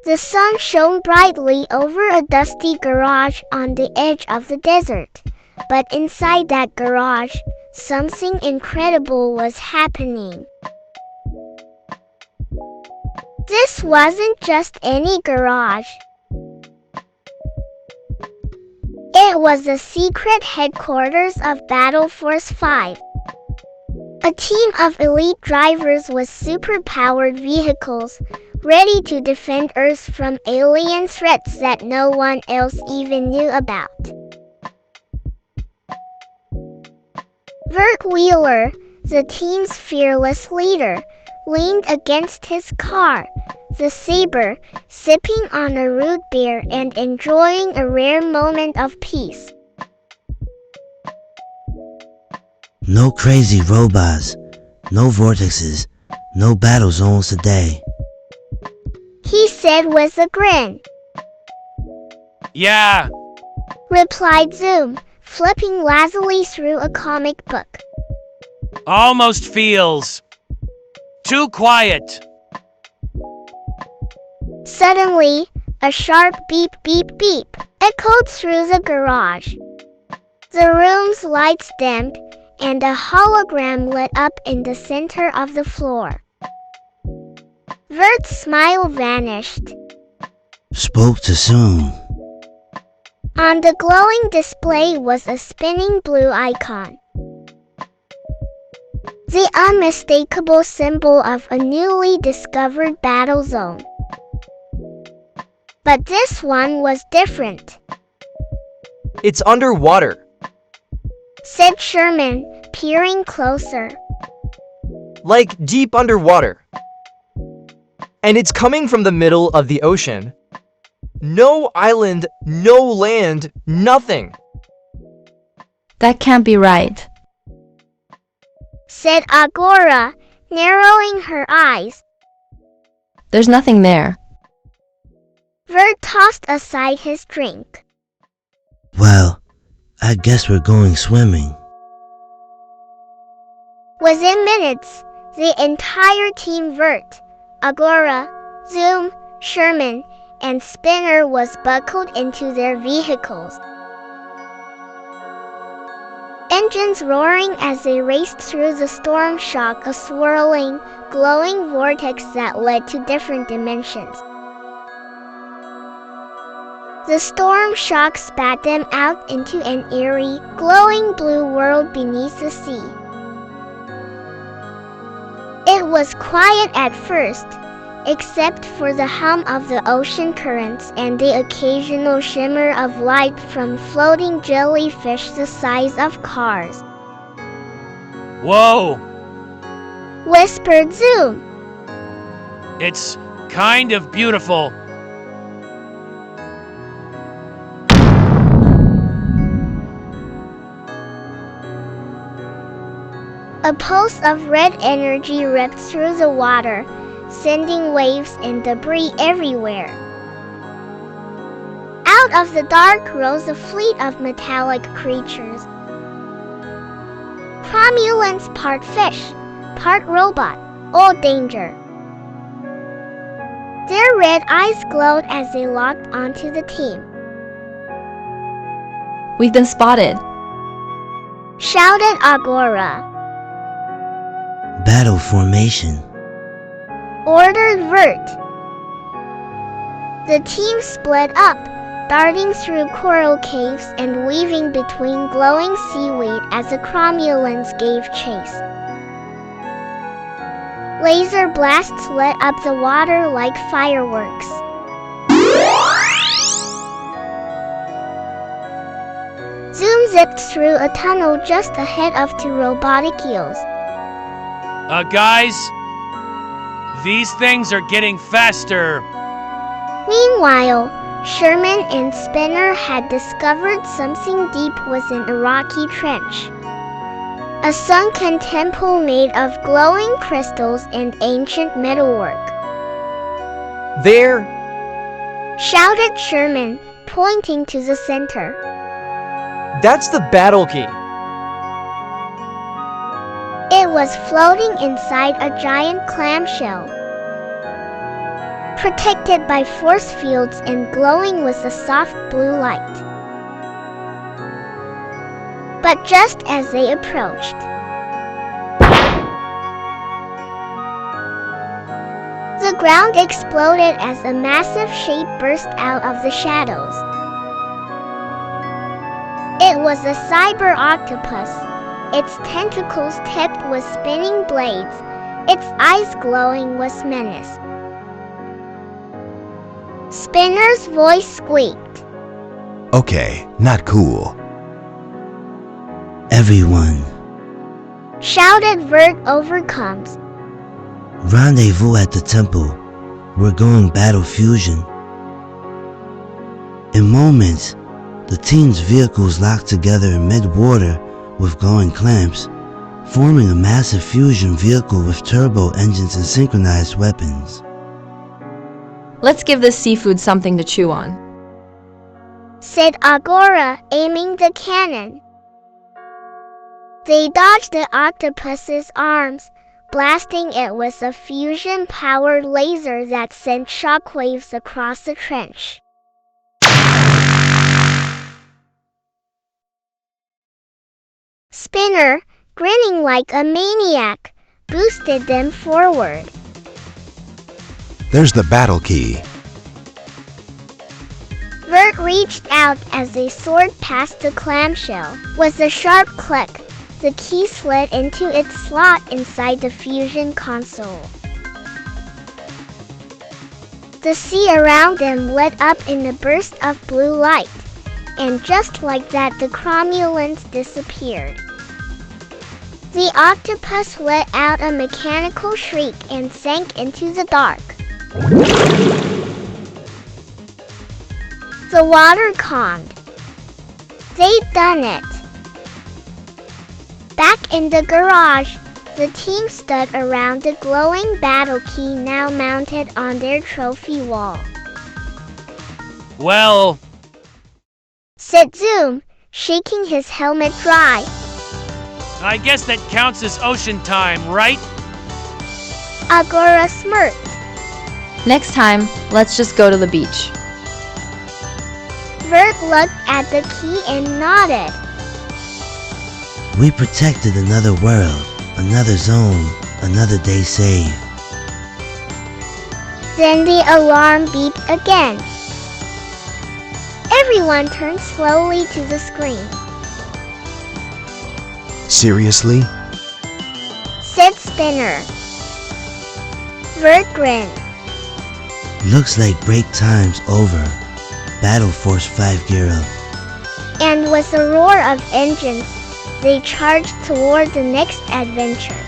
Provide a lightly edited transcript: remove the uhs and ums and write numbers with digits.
The sun shone brightly over a dusty garage on the edge of the desert. But inside that garage, something incredible was happening. This wasn't just any garage. It was the secret headquarters of Battle Force 5. A team of elite drivers with super-powered vehicles, ready to defend Earth from alien threats that no one else even knew about. Vert Wheeler, the team's fearless leader, leaned against his car, the Saber, sipping on a root beer and enjoying a rare moment of peace. No crazy robots, no vortexes, no battle zones today, he said with a grin. Yeah, replied Zoom, flipping lazily through a comic book. almost feels too quiet. Suddenly, a sharp beep beep beep echoed through the garage. The room's lights dimmed, and a hologram lit up in the center of the floor. Vert's smile vanished. spoke too soon. On the glowing display was a spinning blue icon. The unmistakable symbol of a newly discovered battle zone. But this one was different, It's underwater. said Sherman, peering closer. Like deep underwater. And it's coming from the middle of the ocean. No island, no land, nothing. That can't be right. Said Agora, narrowing her eyes. There's nothing there. Vert tossed aside his drink. Well, I guess we're going swimming. Within minutes, the entire team Vert, Agora, Zoom, Sherman, and Spinner was buckled into their vehicles. Engines roaring as they raced through the storm shock a swirling, glowing vortex that led to different dimensions. The storm shock spat them out into an eerie, glowing blue world beneath the sea. It was quiet at first, except for the hum of the ocean currents and the occasional shimmer of light from floating jellyfish the size of cars. Whoa, Whispered Zoom. it's kind of beautiful. A pulse of red energy ripped through the water, sending waves and debris everywhere. Out of the dark rose a fleet of metallic creatures. Cromulants, part fish, part robot, all danger. Their red eyes glowed as they locked onto the team. We've been spotted. Shouted Agora. Battle formation. Ordered Vert. The team split up, darting through coral caves and weaving between glowing seaweed as the cromulants gave chase. Laser blasts lit up the water like fireworks. Zoom zipped through a tunnel just ahead of two robotic eels. Guys, these things are getting faster. Meanwhile, Sherman and Spinner had discovered something deep within a rocky trench. A sunken temple made of glowing crystals and ancient metalwork. There, Shouted Sherman, pointing to the center. that's the BattleKey. It was floating inside a giant clamshell. protected by force fields and glowing with a soft blue light. But just as they approached, the ground exploded as a massive shape burst out of the shadows. It was a cyber-octopus, its tentacles tipped with spinning blades, its eyes glowing with menace. Spinner's voice squeaked. Okay, not cool. Everyone, Shouted Vert overcomes. rendezvous at the temple. We're going battle fusion. In moments, the team's vehicles locked together in mid-water with glowing clamps, forming a massive fusion vehicle with turbo engines and synchronized weapons. Let's give this seafood something to chew on. Said Agora, aiming the cannon. They dodged the octopus's arms, blasting it with a fusion-powered laser that sent shockwaves across the trench. Spinner, grinning like a maniac, boosted them forward. There's the BattleKey. Vert reached out as they soared past the clamshell. With a sharp click, the key slid into its slot inside the fusion console. The sea around them lit up in a burst of blue light, and just like that the cromulents disappeared. The octopus let out a mechanical shriek and sank into the dark. The water calmed. They'd done it. Back in the garage, the team stood around the glowing BattleKey now mounted on their trophy wall. Well, Said Zoom, shaking his helmet dry. I guess that counts as ocean time, right? Agora smirked. Next time, let's just go to the beach. Vert looked at the key and nodded. We protected another world, another zone, another day saved. Then the alarm beeped again. Everyone turned slowly to the screen. Seriously? Said Spinner. Vert grinned. Looks like break time's over. Battle Force 5 gear up. And with a roar of engines, they charged toward the next adventure.